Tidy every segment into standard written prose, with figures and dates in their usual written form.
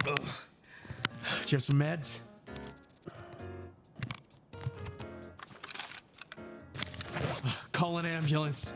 Ugh. Do you have some meds? Call an ambulance.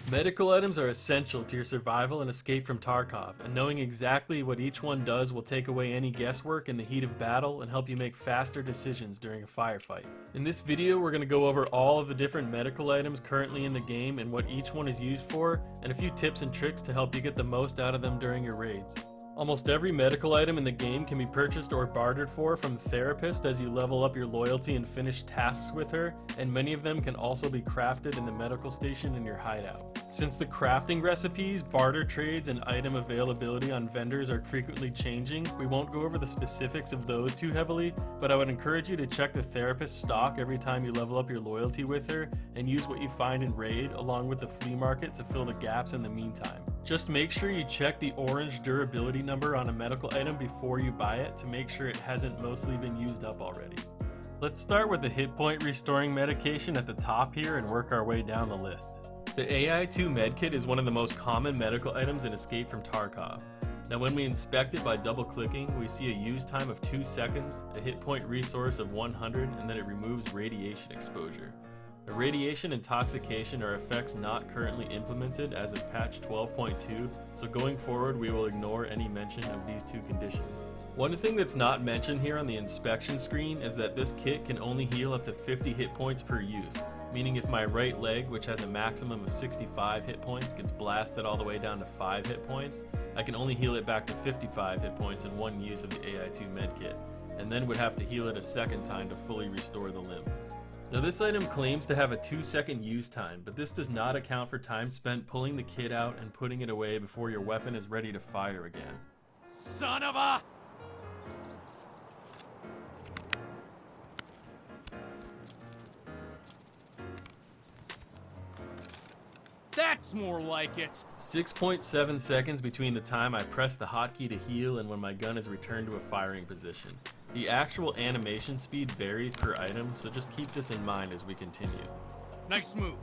Medical items are essential to your survival and escape from Tarkov, and knowing exactly what each one does will take away any guesswork in the heat of battle and help you make faster decisions during a firefight. In this video, we're going to go over all of the different medical items currently in the game and what each one is used for, and a few tips and tricks to help you get the most out of them during your raids. Almost every medical item in the game can be purchased or bartered for from the therapist as you level up your loyalty and finish tasks with her, and many of them can also be crafted in the medical station in your hideout. Since the crafting recipes, barter trades, and item availability on vendors are frequently changing, we won't go over the specifics of those too heavily, but I would encourage you to check the therapist's stock every time you level up your loyalty with her, and use what you find in raid along with the flea market to fill the gaps in the meantime. Just make sure you check the orange durability number on a medical item before you buy it to make sure it hasn't mostly been used up already. Let's start with the hit point restoring medication at the top here and work our way down the list. The AIT Medkit is one of the most common medical items in Escape from Tarkov. Now when we inspect it by double clicking, we see a use time of 2 seconds, a hit point resource of 100, and then it removes radiation exposure. The radiation intoxication are effects not currently implemented as of patch 12.2, so going forward we will ignore any mention of these two conditions. One thing that's not mentioned here on the inspection screen is that this kit can only heal up to 50 hit points per use, meaning if my right leg, which has a maximum of 65 hit points, gets blasted all the way down to 5 hit points, I can only heal it back to 55 hit points in one use of the AIT Medkit, and then would have to heal it a second time to fully restore the limb. Now this item claims to have a 2-second use time, but this does not account for time spent pulling the kit out and putting it away before your weapon is ready to fire again. Son of a... That's more like it. 6.7 seconds between the time I press the hotkey to heal and when my gun is returned to a firing position. The actual animation speed varies per item, so just keep this in mind as we continue. Nice move.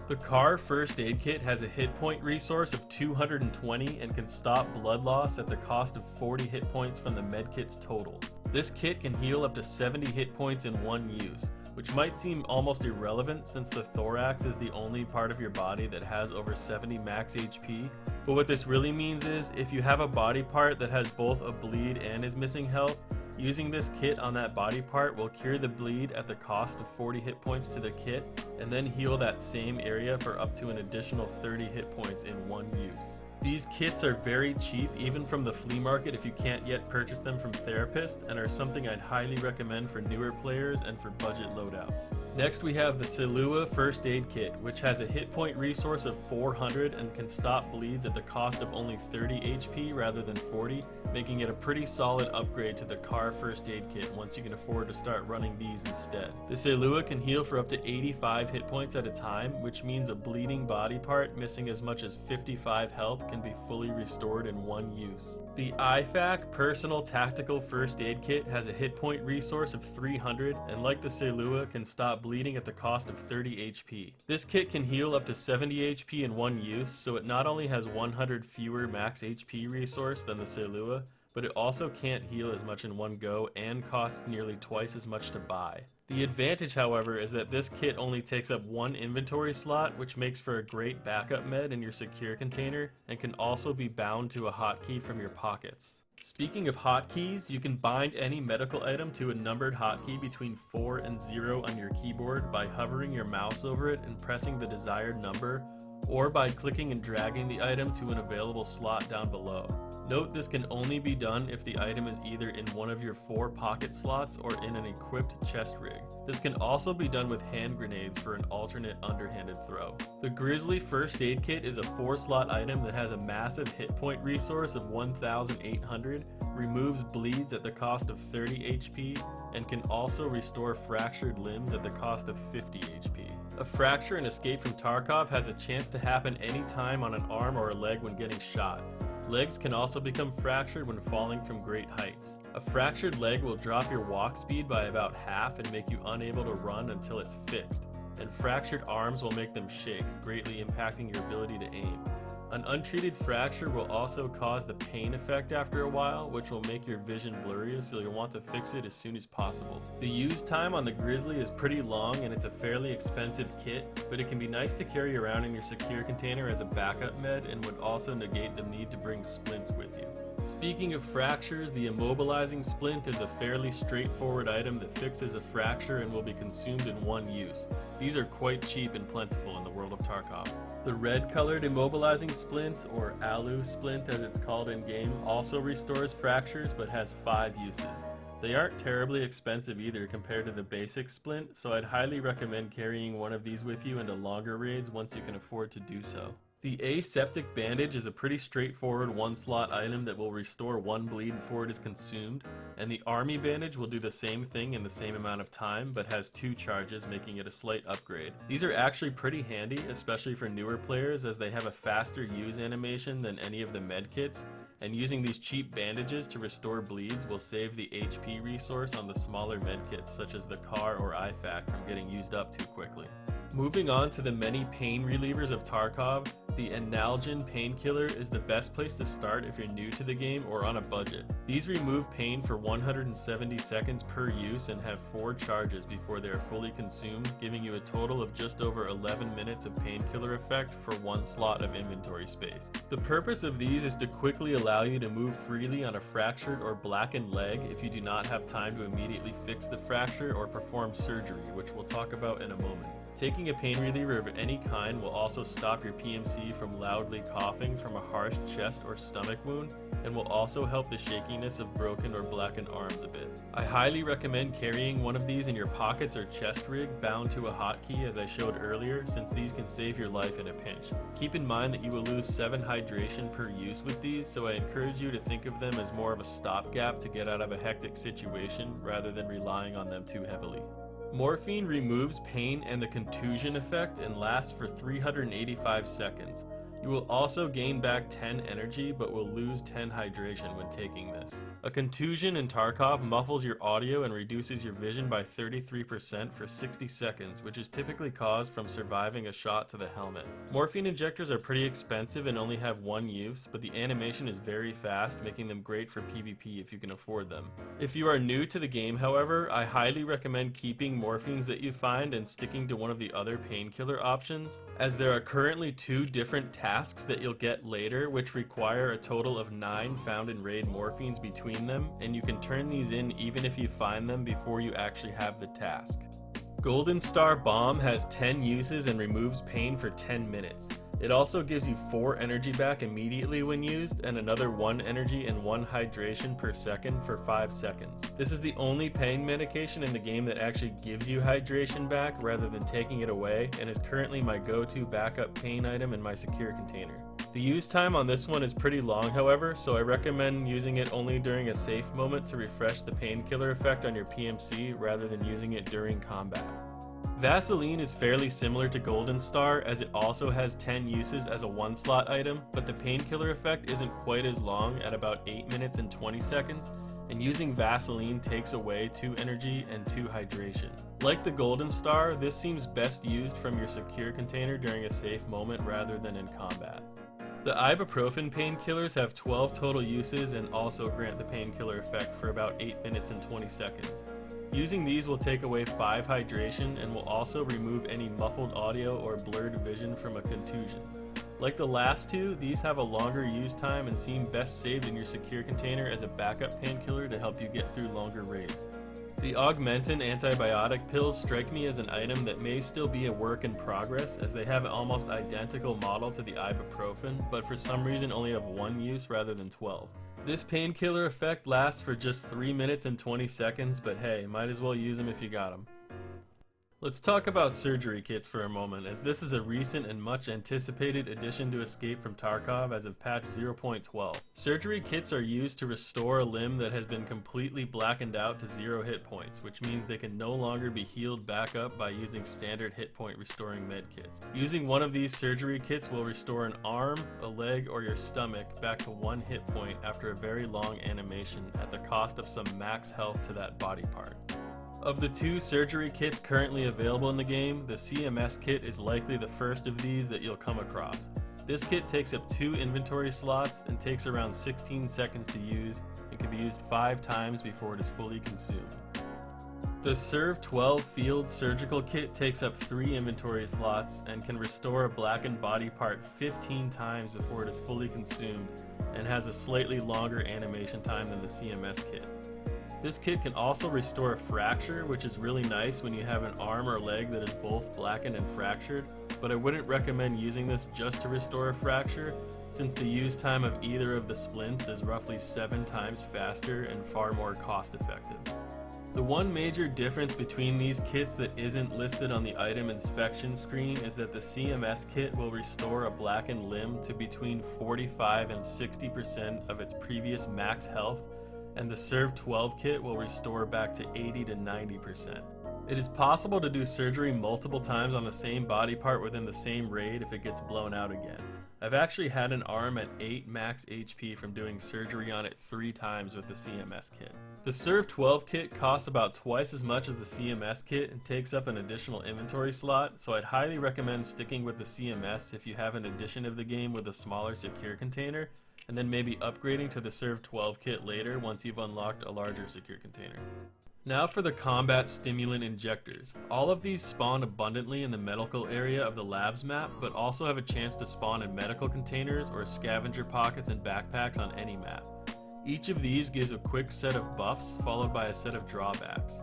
The car first aid kit has a hit point resource of 220 and can stop blood loss at the cost of 40 hit points from the medkit's total. This kit can heal up to 70 hit points in one use, which might seem almost irrelevant since the thorax is the only part of your body that has over 70 max HP. But what this really means is, if you have a body part that has both a bleed and is missing health, using this kit on that body part will cure the bleed at the cost of 40 hit points to the kit, and then heal that same area for up to an additional 30 hit points in one use. These kits are very cheap even from the flea market if you can't yet purchase them from therapists, and are something I'd highly recommend for newer players and for budget loadouts. Next we have the Silua First Aid Kit, which has a hit point resource of 400 and can stop bleeds at the cost of only 30 HP rather than 40, making it a pretty solid upgrade to the car First Aid Kit once you can afford to start running these instead. The Silua can heal for up to 85 hit points at a time, which means a bleeding body part missing as much as 55 health can be fully restored in one use. The IFAC Personal Tactical First Aid Kit has a hit point resource of 300 and, like the Silua, can stop bleeding at the cost of 30 HP. This kit can heal up to 70 HP in one use, so it not only has 100 fewer max HP resource than the Silua, but it also can't heal as much in one go and costs nearly twice as much to buy. The advantage, however, is that this kit only takes up one inventory slot, which makes for a great backup med in your secure container, and can also be bound to a hotkey from your pockets. Speaking of hotkeys, you can bind any medical item to a numbered hotkey between 4 and 0 on your keyboard by hovering your mouse over it and pressing the desired number, or by clicking and dragging the item to an available slot down below. Note this can only be done if the item is either in one of your 4 pocket slots or in an equipped chest rig. This can also be done with hand grenades for an alternate underhanded throw. The Grizzly First Aid Kit is a 4-slot item that has a massive hit point resource of 1,800, removes bleeds at the cost of 30 HP, and can also restore fractured limbs at the cost of 50 HP. A fracture in Escape from Tarkov has a chance to happen anytime on an arm or a leg when getting shot. Legs can also become fractured when falling from great heights. A fractured leg will drop your walk speed by about half and make you unable to run until it's fixed, and fractured arms will make them shake, greatly impacting your ability to aim. An untreated fracture will also cause the pain effect after a while, which will make your vision blurry, so you'll want to fix it as soon as possible. The use time on the Grizzly is pretty long and it's a fairly expensive kit, but it can be nice to carry around in your secure container as a backup med and would also negate the need to bring splints with you. Speaking of fractures, the immobilizing splint is a fairly straightforward item that fixes a fracture and will be consumed in one use. These are quite cheap and plentiful in the world of Tarkov. The red colored immobilizing splint, or alu splint as it's called in game, also restores fractures but has 5 uses. They aren't terribly expensive either compared to the basic splint, so I'd highly recommend carrying one of these with you into longer raids once you can afford to do so. The aseptic bandage is a pretty straightforward one-slot item that will restore 1 bleed before it is consumed, and the army bandage will do the same thing in the same amount of time, but has 2 charges, making it a slight upgrade. These are actually pretty handy, especially for newer players, as they have a faster use animation than any of the medkits, and using these cheap bandages to restore bleeds will save the HP resource on the smaller medkits such as the CAR or IFAC from getting used up too quickly. Moving on to the many pain relievers of Tarkov, the Analgin painkiller is the best place to start if you're new to the game or on a budget. These remove pain for 170 seconds per use and have 4 charges before they are fully consumed, giving you a total of just over 11 minutes of painkiller effect for 1 slot of inventory space. The purpose of these is to quickly allow you to move freely on a fractured or blackened leg if you do not have time to immediately fix the fracture or perform surgery, which we'll talk about in a moment. Taking a pain reliever of any kind will also stop your PMC from loudly coughing from a harsh chest or stomach wound, and will also help the shakiness of broken or blackened arms a bit. I highly recommend carrying one of these in your pockets or chest rig bound to a hotkey as I showed earlier, since these can save your life in a pinch. Keep in mind that you will lose 7 hydration per use with these, so I encourage you to think of them as more of a stopgap to get out of a hectic situation rather than relying on them too heavily. Morphine removes pain and the contusion effect and lasts for 385 seconds. You will also gain back 10 energy, but will lose 10 hydration when taking this. A contusion in Tarkov muffles your audio and reduces your vision by 33% for 60 seconds, which is typically caused from surviving a shot to the helmet. Morphine injectors are pretty expensive and only have 1 use, but the animation is very fast, making them great for PvP if you can afford them. If you are new to the game, however, I highly recommend keeping morphines that you find and sticking to one of the other painkiller options, as there are currently 2 different tasks that you'll get later which require a total of 9 found in raid morphines between them, and you can turn these in even if you find them before you actually have the task. Golden Star Bomb has 10 uses and removes pain for 10 minutes. It also gives you 4 energy back immediately when used, and another 1 energy and 1 hydration per second for 5 seconds. This is the only pain medication in the game that actually gives you hydration back rather than taking it away, and is currently my go-to backup pain item in my secure container. The use time on this one is pretty long, however, so I recommend using it only during a safe moment to refresh the painkiller effect on your PMC rather than using it during combat. Vaseline is fairly similar to Golden Star, as it also has 10 uses as a 1-slot item, but the painkiller effect isn't quite as long at about 8 minutes and 20 seconds, and using Vaseline takes away 2 energy and 2 hydration. Like the Golden Star, this seems best used from your secure container during a safe moment rather than in combat. The ibuprofen painkillers have 12 total uses and also grant the painkiller effect for about 8 minutes and 20 seconds. Using these will take away 5 hydration and will also remove any muffled audio or blurred vision from a contusion. Like the last 2, these have a longer use time and seem best saved in your secure container as a backup painkiller to help you get through longer raids. The Augmentin antibiotic pills strike me as an item that may still be a work in progress, as they have an almost identical model to the ibuprofen, but for some reason only have 1 use rather than 12. This painkiller effect lasts for just 3 minutes and 20 seconds, but hey, might as well use them if you got them. Let's talk about surgery kits for a moment, as this is a recent and much anticipated addition to Escape from Tarkov as of patch 0.12. Surgery kits are used to restore a limb that has been completely blackened out to 0 hit points, which means they can no longer be healed back up by using standard hit point restoring medkits. Using one of these surgery kits will restore an arm, a leg, or your stomach back to 1 hit point after a very long animation at the cost of some max health to that body part. Of the 2 surgery kits currently available in the game, the CMS kit is likely the first of these that you'll come across. This kit takes up 2 inventory slots and takes around 16 seconds to use and can be used 5 times before it is fully consumed. The Serve 12 Field Surgical Kit takes up 3 inventory slots and can restore a blackened body part 15 times before it is fully consumed and has a slightly longer animation time than the CMS kit. This kit can also restore a fracture, which is really nice when you have an arm or leg that is both blackened and fractured, but I wouldn't recommend using this just to restore a fracture, since the use time of either of the splints is roughly 7 times faster and far more cost effective. The one major difference between these kits that isn't listed on the item inspection screen is that the CMS kit will restore a blackened limb to between 45 and 60% of its previous max health, and the Serve 12 kit will restore back to 80 to 90%. It is possible to do surgery multiple times on the same body part within the same raid if it gets blown out again. I've actually had an arm at 8 max HP from doing surgery on it 3 times with the CMS kit. The Serve 12 kit costs about twice as much as the CMS kit and takes up an additional inventory slot, so I'd highly recommend sticking with the CMS if you have an edition of the game with a smaller secure container, and then maybe upgrading to the Serve 12 kit later once you've unlocked a larger secure container. Now for the combat stimulant injectors. All of these spawn abundantly in the medical area of the labs map, but also have a chance to spawn in medical containers or scavenger pockets and backpacks on any map. Each of these gives a quick set of buffs followed by a set of drawbacks.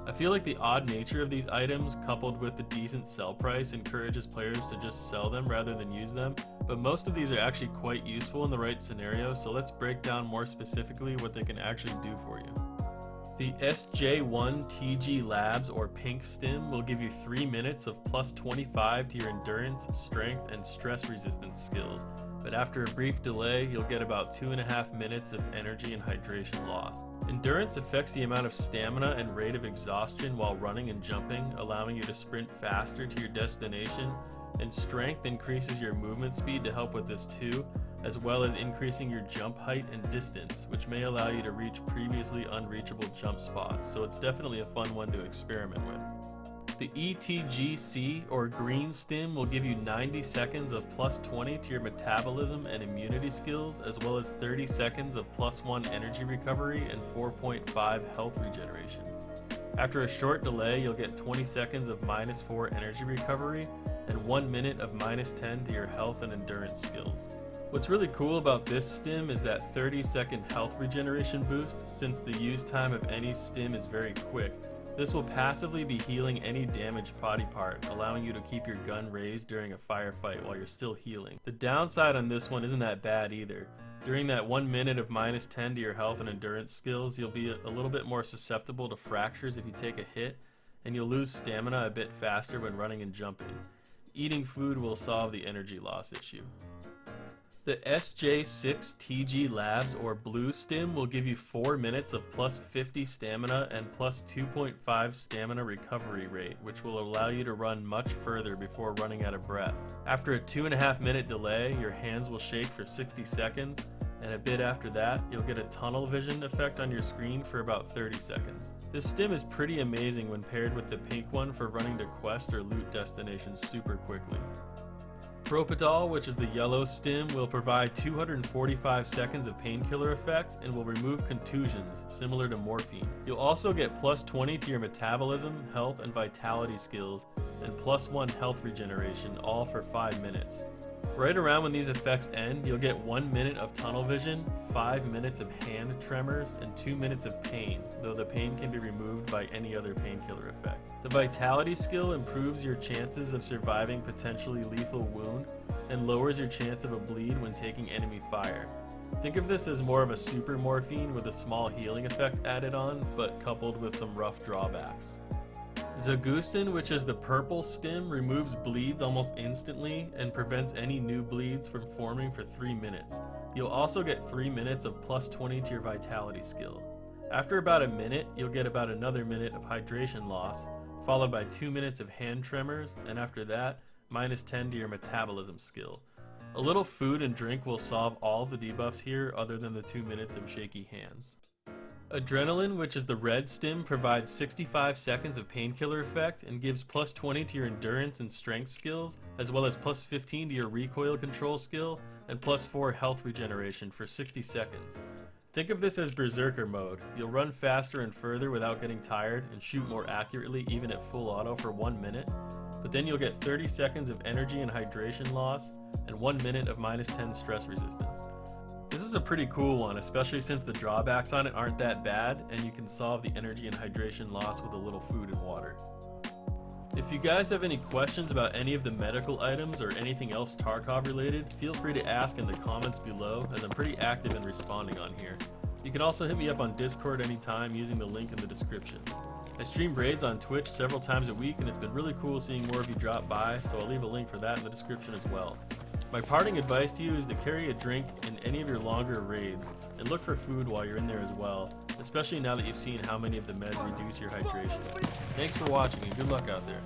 I feel like the odd nature of these items coupled with the decent sell price encourages players to just sell them rather than use them, but most of these are actually quite useful in the right scenario, so let's break down more specifically what they can actually do for you. The SJ1TG Labs or Pink Stim will give you 3 minutes of plus 25 to your endurance, strength, and stress resistance skills, but after a brief delay, you'll get about 2.5 minutes of energy and hydration loss. Endurance affects the amount of stamina and rate of exhaustion while running and jumping, allowing you to sprint faster to your destination, and strength increases your movement speed to help with this too, as well as increasing your jump height and distance, which may allow you to reach previously unreachable jump spots, so it's definitely a fun one to experiment with. The etg-c or Green Stim will give you 90 seconds of plus 20 to your metabolism and immunity skills, as well as 30 seconds of plus 1 energy recovery and 4.5 health regeneration. After a short delay, you'll get 20 seconds of minus 4 energy recovery and 1 minute of minus 10 to your health and endurance skills. What's really cool about this stim is that 30-second health regeneration boost, since the use time of any stim is very quick. This will passively be healing any damaged body part, allowing you to keep your gun raised during a firefight while you're still healing. The downside on this one isn't that bad either. During that 1 minute of minus 10 to your health and endurance skills, you'll be a little bit more susceptible to fractures if you take a hit, and you'll lose stamina a bit faster when running and jumping. Eating food will solve the energy loss issue. The SJ6TG Labs or Blue Stim will give you 4 minutes of plus 50 stamina and plus 2.5 stamina recovery rate, which will allow you to run much further before running out of breath. After a 2.5 minute delay, your hands will shake for 60 seconds, and a bit after that, you'll get a tunnel vision effect on your screen for about 30 seconds. This stim is pretty amazing when paired with the pink one for running to quest or loot destinations super quickly. Propadol, which is the yellow stim, will provide 245 seconds of painkiller effect and will remove contusions, similar to morphine. You'll also get plus 20 to your metabolism, health, and vitality skills, and plus 1 health regeneration, all for 5 minutes. Right around when these effects end, you'll get 1 minute of tunnel vision, 5 minutes of hand tremors, and 2 minutes of pain, though the pain can be removed by any other painkiller effect. The vitality skill improves your chances of surviving potentially lethal wound and lowers your chance of a bleed when taking enemy fire. Think of this as more of a super morphine with a small healing effect added on, but coupled with some rough drawbacks. Zagustin, which is the purple stim, removes bleeds almost instantly and prevents any new bleeds from forming for 3 minutes. You'll also get 3 minutes of plus 20 to your vitality skill. After about a minute, you'll get about another minute of hydration loss, followed by 2 minutes of hand tremors, and after that, minus 10 to your metabolism skill. A little food and drink will solve all the debuffs here other than the 2 minutes of shaky hands. Adrenaline, which is the red stim, provides 65 seconds of painkiller effect and gives plus 20 to your endurance and strength skills, as well as plus 15 to your recoil control skill, and plus 4 health regeneration for 60 seconds. Think of this as berserker mode. You'll run faster and further without getting tired and shoot more accurately even at full auto for 1 minute, but then you'll get 30 seconds of energy and hydration loss and 1 minute of minus 10 stress resistance. This is a pretty cool one, especially since the drawbacks on it aren't that bad and you can solve the energy and hydration loss with a little food and water. If you guys have any questions about any of the medical items or anything else Tarkov related, feel free to ask in the comments below, as I'm pretty active in responding on here. You can also hit me up on Discord anytime using the link in the description. I stream raids on Twitch several times a week and it's been really cool seeing more of you drop by, so I'll leave a link for that in the description as well. My parting advice to you is to carry a drink in any of your longer raids, and look for food while you're in there as well, especially now that you've seen how many of the meds reduce your hydration. Thanks for watching and good luck out there.